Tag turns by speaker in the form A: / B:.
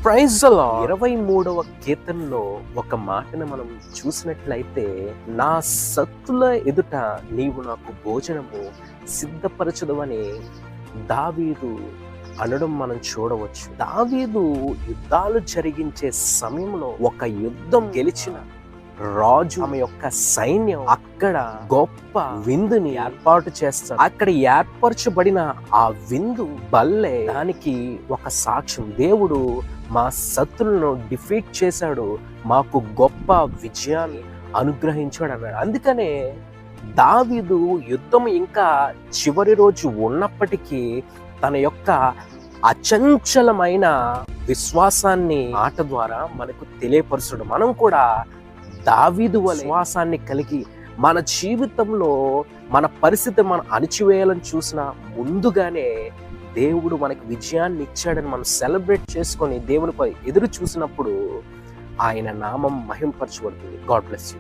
A: Praise the lord. 23వ కీర్తనలో ఒక మాటను మనం చూసినట్లయితే, నా సత్తుల ఎదుట నీవు నాకు భోజనము సిద్ధపరచదవని దావీదు అనడం మనం చూడవచ్చు. దావీదు యుద్ధాలు జరిగించే సమయంలో ఒక యుద్ధం గెలిచిన రాజు ఆమె యొక్క సైన్యం అక్కడ గొప్ప విందుని ఏర్పాటు చేస్తారు. అక్కడ ఏర్పరచబడిన ఆ విందు బల్లె దానికి ఒక సాక్ష్యం. దేవుడు మా శత్రులను డిఫీట్ చేశాడు, మాకు గొప్ప విజయాన్ని అనుగ్రహించాడు అన్నాడు. అందుకనే దావీదు యుద్ధం ఇంకా చివరి రోజు ఉన్నప్పటికీ తన యొక్క అచంచలమైన విశ్వాసాన్ని ఆట ద్వారా మనకు తెలియపరచడు. మనం కూడా దావీదు వలె విశ్వాసాన్ని కలిగి మన జీవితంలో మన పరిస్థితి మనం అణిచివేయాలని చూసిన ముందుగానే దేవుడు మనకి విజయాన్ని ఇచ్చాడని మనం సెలబ్రేట్ చేసుకొని దేవునిపై ఎదురు చూసినప్పుడు ఆయన నామం మహింపరచబడుతుంది. God bless you.